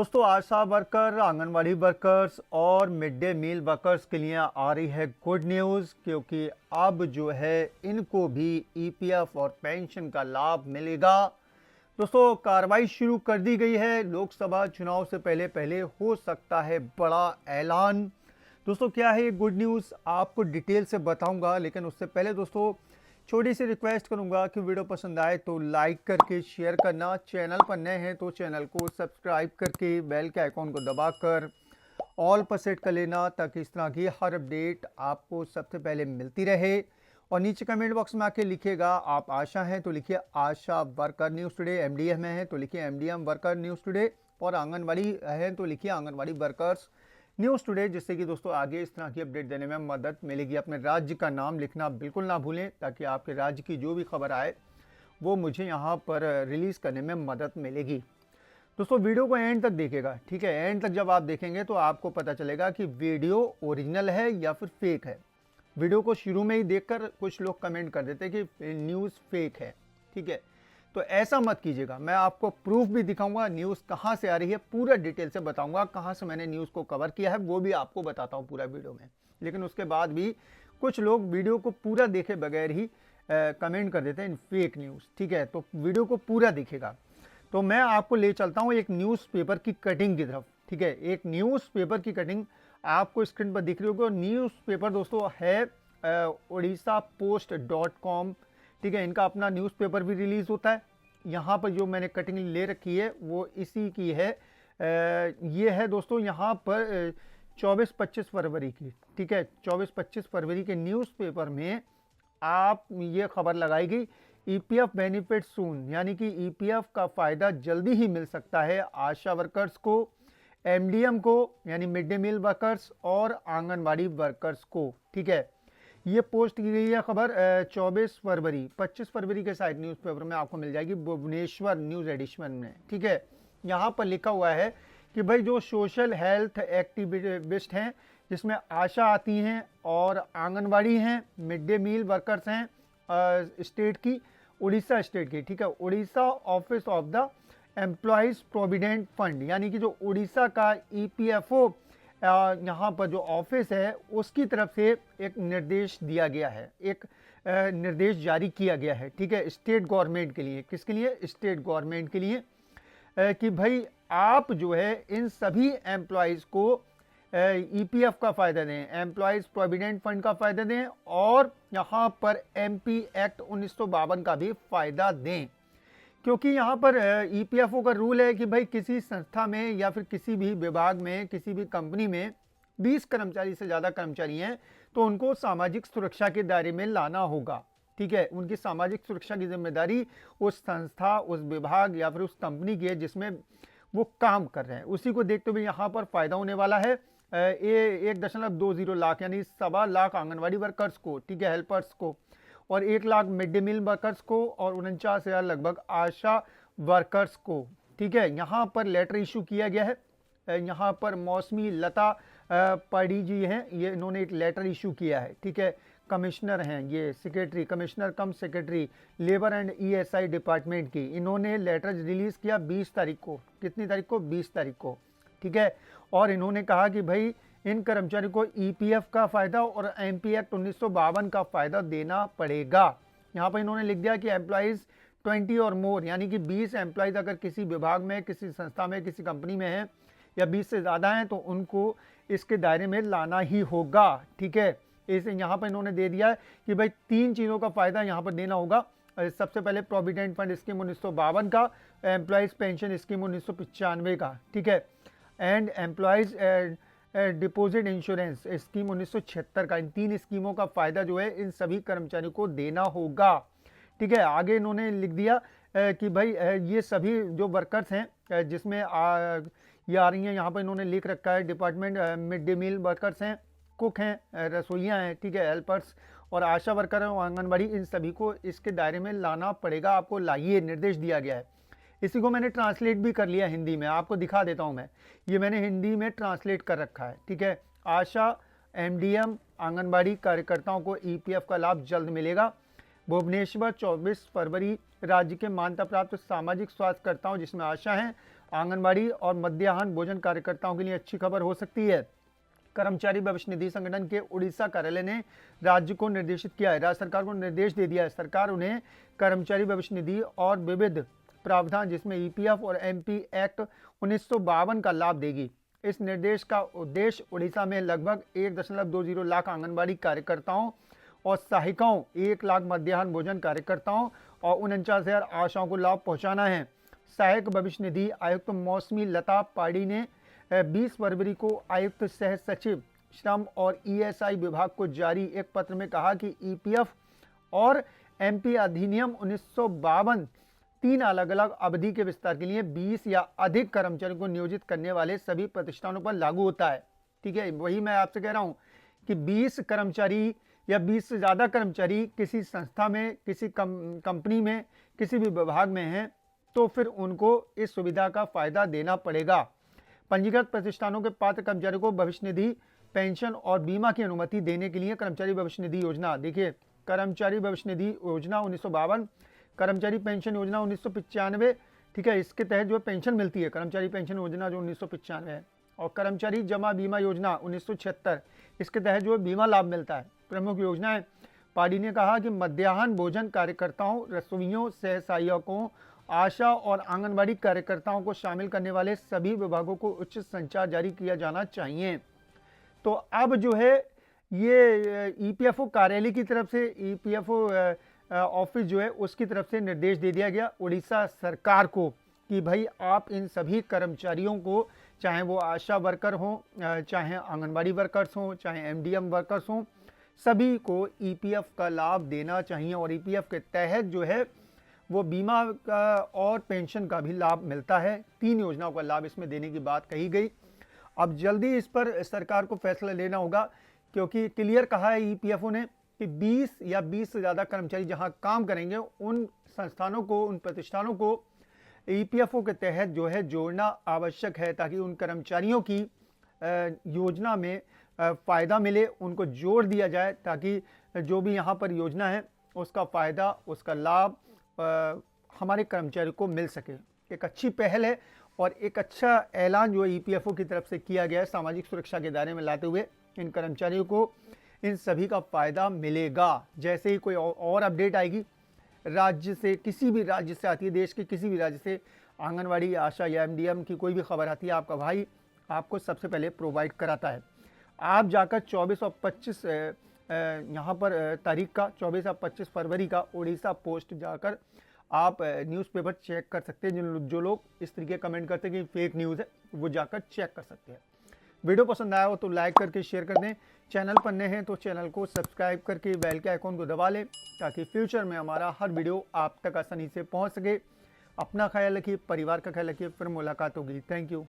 दोस्तों आशा worker, anganwadi workers और mid day meal workers के लिए आ रही है गुड न्यूज़, क्योंकि अब जो है इनको भी ईपीएफ और पेंशन का लाभ मिलेगा। दोस्तों कार्रवाई शुरू कर दी गई है। लोकसभा चुनाव से पहले पहले हो सकता है बड़ा ऐलान। दोस्तों क्या है ये गुड न्यूज़, आपको डिटेल से बताऊंगा, लेकिन उससे पहले दोस्तों छोटी सी रिक्वेस्ट करूंगा कि वीडियो पसंद आए तो लाइक करके शेयर करना, चैनल पर नए हैं तो चैनल को सब्सक्राइब करके बेल के आइकॉन को दबाकर ऑल पर सेट कर लेना, ताकि इस तरह की हर अपडेट आपको सबसे पहले मिलती रहे। और नीचे कमेंट बॉक्स में आके लिखिएगा, आप आशा हैं तो लिखिए आशा वर्कर न्यूज़ टुडे, एमडीएम में है तो लिखिए एमडीएम वर्कर न्यूज़ टुडे, और आंगनवाड़ी है तो लिखिए आंगनवाड़ी वर्कर्स न्यूज़ टुडे, जिससे कि दोस्तों आगे इस तरह की अपडेट देने में मदद मिलेगी। अपने राज्य का नाम लिखना बिल्कुल ना भूलें, ताकि आपके राज्य की जो भी खबर आए वो मुझे यहाँ पर रिलीज़ करने में मदद मिलेगी। दोस्तों वीडियो को एंड तक देखिएगा, ठीक है। एंड तक जब आप देखेंगे तो आपको पता चलेगा कि वीडियो ओरिजिनल है या फिर फेक है। वीडियो को शुरू में ही देखकर कुछ लोग कमेंट कर देते हैं कि न्यूज़ फेक है, ठीक है। तो ऐसा मत कीजिएगा, मैं आपको प्रूफ भी दिखाऊंगा, न्यूज़ कहाँ से आ रही है पूरा डिटेल से बताऊंगा, कहाँ से मैंने न्यूज़ को कवर किया है वो भी आपको बताता हूँ पूरा वीडियो में। लेकिन उसके बाद भी कुछ लोग वीडियो को पूरा देखे बगैर ही कमेंट कर देते हैं फेक न्यूज़, ठीक है। तो वीडियो को पूरा दिखेगा। तो मैं आपको ले चलता हूँ एक न्यूज़पेपर की कटिंग की तरफ, ठीक है। एक न्यूज़पेपर की कटिंग आपको स्क्रीन पर दिख रही होगी, और न्यूज़पेपर दोस्तों है odishapost.com, ठीक है। इनका अपना न्यूज़पेपर भी रिलीज़ होता है। यहाँ पर जो मैंने कटिंग ले रखी है वो इसी की है। ये है दोस्तों यहाँ पर 24-25 फरवरी की, ठीक है। 24-25 फरवरी के न्यूज़पेपर में आप ये खबर लगाई गई, ईपीएफ बेनिफिट सून, यानी कि ईपीएफ का फ़ायदा जल्दी ही मिल सकता है आशा वर्कर्स को, एमडीएम को यानी मिड डे मील वर्कर्स, और आंगनवाड़ी वर्कर्स को, ठीक है। ये पोस्ट की गई है खबर 24 फरवरी, 25 फरवरी के साइड न्यूज़पेपर में आपको मिल जाएगी, भुवनेश्वर न्यूज़ एडिशन में, ठीक है। यहाँ पर लिखा हुआ है कि भाई जो सोशल हेल्थ एक्टिविस्ट हैं, जिसमें आशा आती हैं और आंगनवाड़ी हैं, मिड डे मील वर्कर्स हैं स्टेट की, उड़ीसा स्टेट की, ठीक है। Orissa office of the employees provident fund, यानी कि जो उड़ीसा का ईपीएफओ यहाँ पर जो ऑफिस है उसकी तरफ से एक निर्देश दिया गया है, एक निर्देश जारी किया गया है, ठीक है, स्टेट गवर्नमेंट के लिए। किसके लिए? स्टेट गवर्नमेंट के लिए, कि भाई आप जो है इन सभी एम्प्लॉयज़ को ईपीएफ का फ़ायदा दें, एम्प्लॉयज़ प्रोविडेंट फंड का फ़ायदा दें, और यहाँ पर एमपी एक्ट 1952 का भी फ़ायदा दें। क्योंकि यहाँ पर ईपीएफओ का रूल है कि भाई किसी संस्था में या फिर किसी भी विभाग में, किसी भी कंपनी में 20 कर्मचारी से ज़्यादा कर्मचारी हैं तो उनको सामाजिक सुरक्षा के दायरे में लाना होगा, ठीक है। उनकी सामाजिक सुरक्षा की जिम्मेदारी उस संस्था, उस विभाग या फिर उस कंपनी की है जिसमें वो काम कर रहे हैं। उसी को देखते हुए यहाँ पर फ़ायदा होने वाला है 1.20 लाख, यानी 1.25 लाख आंगनवाड़ी वर्कर्स को, ठीक है, हेल्पर्स को, और 1 lakh mid day meal workers को, और 49,000 लगभग आशा वर्कर्स को, ठीक है। यहाँ पर लेटर इशू किया गया है। यहाँ पर मौसमी लता पाड़ी जी हैं, ये इन्होंने एक लेटर इशू किया है, ठीक है। कमिश्नर हैं ये, secretary, commissioner come secretary labour and ESI department की, इन्होंने लेटर रिलीज़ किया 20 तारीख को। कितनी तारीख को? 20 तारीख को, ठीक है। और इन्होंने कहा कि भाई इन कर्मचारियों को ईपीएफ का फ़ायदा और एमपी एक्ट 1952 का फ़ायदा देना पड़ेगा। यहाँ पर इन्होंने लिख दिया कि एम्प्लॉयज़ 20 और मोर, यानी कि 20 एम्प्लॉयज़ अगर किसी विभाग में, किसी संस्था में, किसी कंपनी में हैं, या 20 से ज़्यादा हैं, तो उनको इसके दायरे में लाना ही होगा, ठीक है। इसे यहाँ पर इन्होंने दे दिया है कि भाई 3 चीज़ों का फ़ायदा यहाँ पर देना होगा। सबसे पहले प्रोविडेंट फंड स्कीम 1952 का, एम्प्लॉयज़ पेंशन स्कीम 1995 का, ठीक है, and employees deposit insurance scheme 1976 का। इन 3 स्कीमों का फ़ायदा जो है इन सभी कर्मचारियों को देना होगा, ठीक है। आगे इन्होंने लिख दिया कि भाई ये सभी जो वर्कर्स हैं जिसमें ये आ रही हैं, यहाँ पर इन्होंने लिख रखा है department mid day meal workers हैं, कुक हैं, रसोइयाँ हैं, ठीक है, हेल्पर्स और आशा वर्कर हैं, आंगनबाड़ी, इन सभी को इसके दायरे में लाना पड़ेगा, आपको लाइए, निर्देश दिया गया है। इसी को मैंने ट्रांसलेट भी कर लिया हिंदी में, आपको दिखा देता हूँ मैं। ये मैंने हिंदी में ट्रांसलेट कर रखा है, ठीक है। आशा, एमडीएम, आंगनबाड़ी कार्यकर्ताओं को ईपीएफ का लाभ जल्द मिलेगा। भुवनेश्वर 24 फरवरी, राज्य के मान्यता प्राप्त सामाजिक स्वास्थ्य कर्ताओं जिसमें आशा हैं, आंगनबाड़ी और मध्याह्न भोजन कार्यकर्ताओं के लिए अच्छी खबर हो सकती है। कर्मचारी भविष्य निधि संगठन के उड़ीसा कार्यालय ने राज्य को निर्देशित किया है, राज्य सरकार को निर्देश दे दिया है, सरकार उन्हें कर्मचारी भविष्य निधि और विविध प्रावधान जिसमें ईपीएफ और एमपी एक्ट 1952 का लाभ देगी। इस निर्देश का उद्देश्य उड़ीसा में लगभग 1.20 लाख आंगनबाड़ी कार्यकर्ताओं और सहायिकाओं, 1 लाख मध्याह्न भोजन कार्यकर्ताओं और 49,000 आशाओं को लाभ पहुंचाना है। सहायक भविष्य निधि आयुक्त मौसमी लता पाड़ी ने 20 फरवरी को आयुक्त सह सचिव श्रम और ईएसआई विभाग को जारी एक पत्र में कहा कि ईपीएफ और एमपी अधिनियम 1952 3 अलग अलग अवधि के विस्तार के लिए 20 या अधिक कर्मचारियों को नियोजित करने वाले सभी प्रतिष्ठानों पर लागू होता है। ठीक है, वही मैं आपसे कह रहा हूं कि 20 कर्मचारी या 20 से ज़्यादा कर्मचारी किसी संस्था में, किसी कंपनी में, किसी भी विभाग में हैं तो फिर उनको इस सुविधा का फायदा देना पड़ेगा। पंजीकृत प्रतिष्ठानों के पात्र कर्मचारियों को भविष्य निधि, पेंशन और बीमा की अनुमति देने के लिए कर्मचारी भविष्य निधि योजना, देखिए कर्मचारी भविष्य निधि योजना 1952, कर्मचारी पेंशन योजना 1995, ठीक है, इसके तहत जो पेंशन मिलती है, कर्मचारी पेंशन योजना जो 1995 है, और कर्मचारी जमा बीमा योजना 1976, इसके तहत जो बीमा लाभ मिलता है। प्रमुख योजनाएं, पाड़ी ने कहा कि मध्याह्न भोजन कार्यकर्ताओं, रसोइयों, सह सहायकों, आशा और आंगनबाड़ी कार्यकर्ताओं को शामिल करने वाले सभी विभागों को उच्च संचार जारी किया जाना चाहिए। तो अब जो है ये ईपीएफओ कार्यालय की तरफ से, ईपीएफओ ऑफिस जो है उसकी तरफ से निर्देश दे दिया गया उड़ीसा सरकार को कि भाई आप इन सभी कर्मचारियों को, चाहे वो आशा वर्कर हों, चाहे आंगनबाड़ी वर्कर्स हों, चाहे एमडीएम वर्कर्स हों, सभी को ईपीएफ का लाभ देना चाहिए और ईपीएफ के तहत जो है वो बीमा का और पेंशन का भी लाभ मिलता है। 3 योजनाओं का लाभ इसमें देने की बात कही गई। अब जल्दी इस पर सरकार को फैसला लेना होगा क्योंकि क्लियर कहा है ईपीएफओ ने कि 20 या 20 से ज़्यादा कर्मचारी जहां काम करेंगे उन संस्थानों को, उन प्रतिष्ठानों को ईपीएफओ के तहत जो है जोड़ना आवश्यक है ताकि उन कर्मचारियों की योजना में फ़ायदा मिले, उनको जोड़ दिया जाए ताकि जो भी यहाँ पर योजना है उसका फ़ायदा, उसका लाभ हमारे कर्मचारियों को मिल सके। एक अच्छी पहल है और एक अच्छा ऐलान जो ईपीएफओ की तरफ से किया गया है सामाजिक सुरक्षा के दायरे में लाते हुए इन कर्मचारियों को इन सभी का फ़ायदा मिलेगा। जैसे ही कोई और अपडेट आएगी राज्य से, किसी भी राज्य से आती है, देश के किसी भी राज्य से आंगनवाड़ी, आशा या एमडीएम की कोई भी खबर आती है, आपका भाई आपको सबसे पहले प्रोवाइड कराता है। आप जाकर 24 और 25 यहाँ पर तारीख का 24 और 25 फरवरी का उड़ीसा पोस्ट जाकर आप न्यूज़पेपर चेक कर सकते हैं। जो लोग इस तरीके कमेंट करते हैं कि फेक न्यूज़ है, वो जाकर चेक कर सकते हैं। वीडियो पसंद आया हो तो लाइक करके शेयर कर दें। चैनल पर नए हैं तो चैनल को सब्सक्राइब करके बेल के आइकॉन को दबा लें ताकि फ्यूचर में हमारा हर वीडियो आप तक आसानी से पहुँच सके। अपना ख्याल रखिए, परिवार का ख्याल रखिए। फिर मुलाकात होगी। Thank you.